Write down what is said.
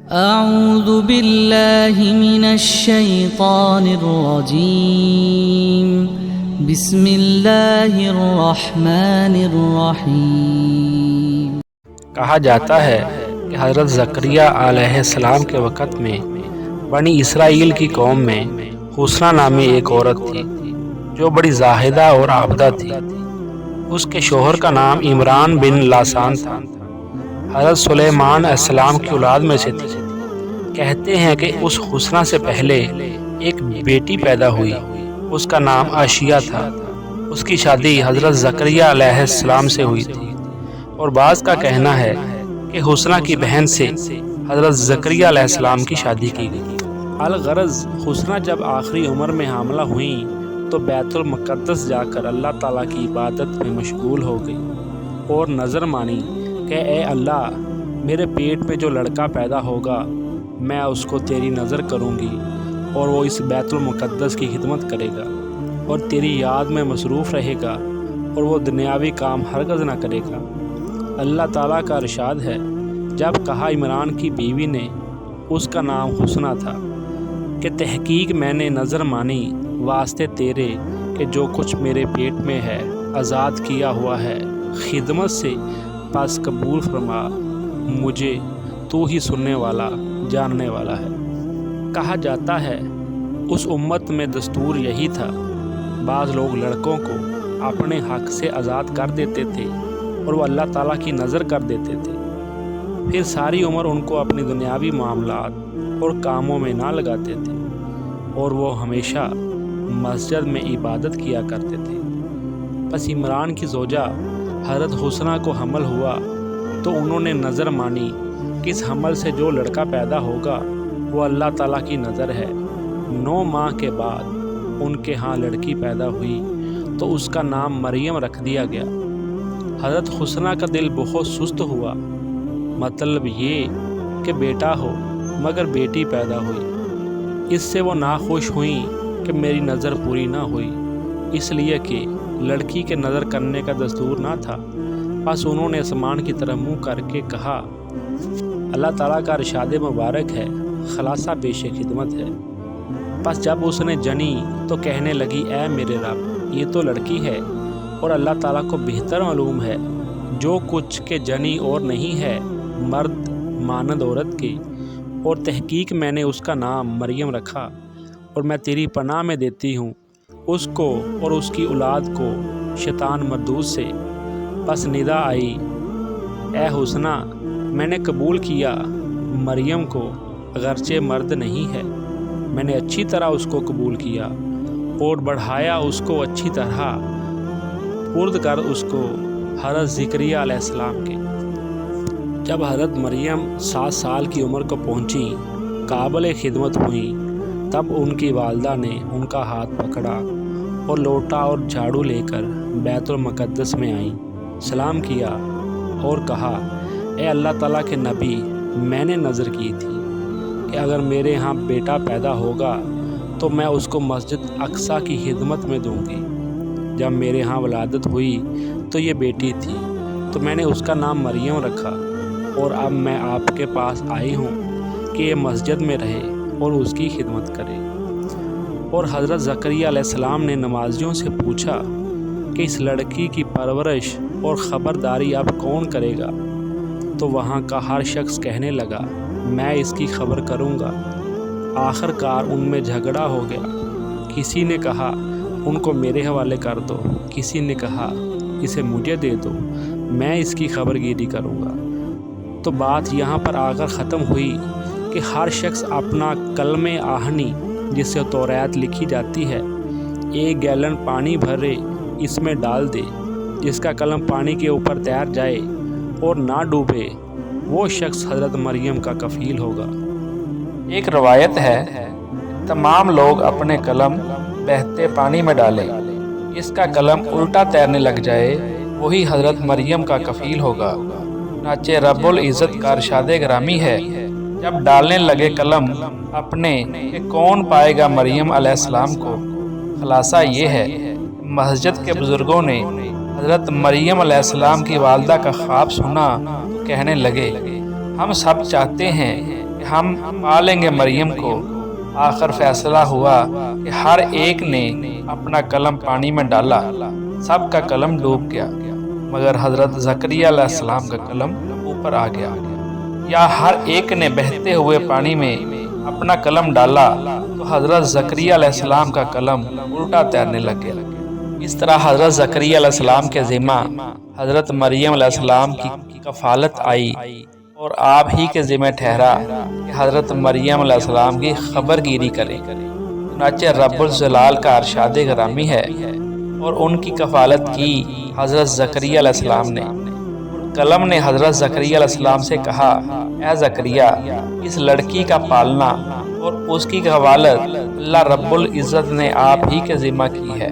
اعوذ باللہ من الشیطان الرجیم بسم اللہ الرحمن الرحیم۔ کہا جاتا ہے کہ حضرت زکریا علیہ السلام کے وقت میں بنی اسرائیل کی قوم میں حسنہ نامی ایک عورت تھی جو بڑی زاہدہ اور عابدہ تھی۔ اس کے شوہر کا نام عمران بن لاسان تھا۔ حضرت سلیمان علیہ السلام کی اولاد میں سے تھی۔ کہتے ہیں کہ اس حسنہ سے پہلے ایک بیٹی پیدا ہوئی، اس کا نام عائشہ تھا۔ اس کی شادی حضرت زکریا علیہ السلام سے ہوئی تھی، اور بعض کا کہنا ہے کہ حسنہ کی بہن سے حضرت زکریا علیہ السلام کی شادی کی گئی۔ الغرض حسنہ جب آخری عمر میں حاملہ ہوئیں تو بیت المقدس جا کر اللہ تعالیٰ کی عبادت میں مشغول ہو گئی اور نظر مانی کہ اے اللہ، میرے پیٹ میں جو لڑکا پیدا ہوگا میں اس کو تیری نظر کروں گی، اور وہ اس بیت المقدس کی خدمت کرے گا اور تیری یاد میں مصروف رہے گا، اور وہ دنیاوی کام ہرگز نہ کرے گا۔ اللہ تعالیٰ کا ارشاد ہے، جب کہا عمران کی بیوی نے، اس کا نام حسنہ تھا، کہ تحقیق میں نے نظر مانی واسطے تیرے کہ جو کچھ میرے پیٹ میں ہے آزاد کیا ہوا ہے خدمت سے، پس قبول فرما، مجھے تو ہی سننے والا جاننے والا ہے۔ کہا جاتا ہے اس امت میں دستور یہی تھا، بعض لوگ لڑکوں کو اپنے حق سے آزاد کر دیتے تھے اور وہ اللہ تعالیٰ کی نظر کر دیتے تھے، پھر ساری عمر ان کو اپنی دنیاوی معاملات اور کاموں میں نہ لگاتے تھے، اور وہ ہمیشہ مسجد میں عبادت کیا کرتے تھے۔ پس عمران کی زوجہ حضرت حسنہ کو حمل ہوا تو انہوں نے نظر مانی کہ اس حمل سے جو لڑکا پیدا ہوگا وہ اللہ تعالیٰ کی نظر ہے۔ 9 ماہ کے بعد ان کے ہاں لڑکی پیدا ہوئی تو اس کا نام مریم رکھ دیا گیا۔ حضرت حسنہ کا دل بہت سست ہوا، مطلب یہ کہ بیٹا ہو، مگر بیٹی پیدا ہوئی۔ اس سے وہ ناخوش ہوئیں کہ میری نظر پوری نہ ہوئی، اس لیے کہ لڑکی کے نظر کرنے کا دستور نہ تھا۔ پس انہوں نے آسمان کی طرف منہ کر کے کہا، اللہ تعالیٰ کا ارشاد مبارک ہے، خلاصہ پیش خدمت ہے۔ پس جب اس نے جنی تو کہنے لگی، اے میرے رب، یہ تو لڑکی ہے، اور اللہ تعالیٰ کو بہتر معلوم ہے جو کچھ کہ جنی اور نہیں ہے مرد مانند عورت کے، اور تحقیق میں نے اس کا نام مریم رکھا، اور میں تیری پناہ میں دیتی ہوں اس کو اور اس کی اولاد کو شیطان مردود سے۔ پس ندا آئی، اے حسنہ، میں نے قبول کیا مریم کو، اگرچہ مرد نہیں ہے، میں نے اچھی طرح اس کو قبول کیا اور بڑھایا اس کو اچھی طرح پرد کر اس کو حضرت زکریا علیہ السلام کے۔ جب حضرت مریم 7 سال کی عمر کو پہنچی، قابل خدمت ہوئیں، تب ان کی والدہ نے ان کا ہاتھ پکڑا اور لوٹا اور جھاڑو لے کر بیت المقدس میں آئیں، سلام کیا اور کہا، اے اللہ تعالیٰ کے نبی، میں نے نظر کی تھی کہ اگر میرے ہاں بیٹا پیدا ہوگا تو میں اس کو مسجد اقصیٰ کی خدمت میں دوں گی۔ جب میرے ہاں ولادت ہوئی تو یہ بیٹی تھی، تو میں نے اس کا نام مریم رکھا، اور اب میں آپ کے پاس آئی ہوں کہ یہ مسجد میں رہے اور اس کی خدمت کرے۔ اور حضرت زکریا علیہ السلام نے نمازیوں سے پوچھا کہ اس لڑکی کی پرورش اور خبرداری اب کون کرے گا؟ تو وہاں کا ہر شخص کہنے لگا، میں اس کی خبر کروں گا۔ آخر کار ان میں جھگڑا ہو گیا، کسی نے کہا ان کو میرے حوالے کر دو، کسی نے کہا اسے مجھے دے دو، میں اس کی خبر گیری کروں گا۔ تو بات یہاں پر آ کر ختم ہوئی کہ ہر شخص اپنا کلم آہنی، جس سے توریت لکھی جاتی ہے، 1 گیلن پانی بھرے اس میں ڈال دے، جس کا قلم پانی کے اوپر تیر جائے اور نہ ڈوبے، وہ شخص حضرت مریم کا کفیل ہوگا۔ ایک روایت ہے، تمام لوگ اپنے قلم بہتے پانی میں ڈالیں، اس کا قلم الٹا تیرنے لگ جائے، وہی حضرت مریم کا کفیل ہوگا۔ چنانچہ رب العزت کا ارشاد گرامی ہے، جب ڈالنے لگے قلم اپنے کہ کون پائے گا مریم علیہ السلام کو۔ خلاصہ یہ ہے، مسجد کے بزرگوں نے حضرت مریم علیہ السلام کی والدہ کا خواب سنا تو کہنے لگے، ہم سب چاہتے ہیں کہ ہم پالیں گے مریم کو۔ آخر فیصلہ ہوا کہ ہر ایک نے اپنا قلم پانی میں ڈالا، سب کا قلم ڈوب گیا مگر حضرت زکریا علیہ السلام کا قلم اوپر آ گیا۔ یا ہر ایک نے بہتے ہوئے پانی میں اپنا قلم ڈالا تو حضرت زکریا علیہ السلام کا قلم الٹا تیرنے لگ گیا۔ اس طرح حضرت زکریا علیہ السلام کے ذمہ حضرت مریم علیہ السلام کی کفالت آئی اور آپ ہی کے ذمہ ٹھہرا کہ حضرت مریم علیہ السلام کی خبر گیری کرے۔ چنانچہ رب الجلال کا ارشاد گرامی ہے اور ان کی کفالت کی حضرت زکریا علیہ السلام نے۔ قلم نے حضرت زکریا علیہ السلام سے کہا، اے زکریا، اس لڑکی کا پالنا اور اس کی کفالت اللہ رب العزت نے آپ ہی کے ذمہ کی ہے۔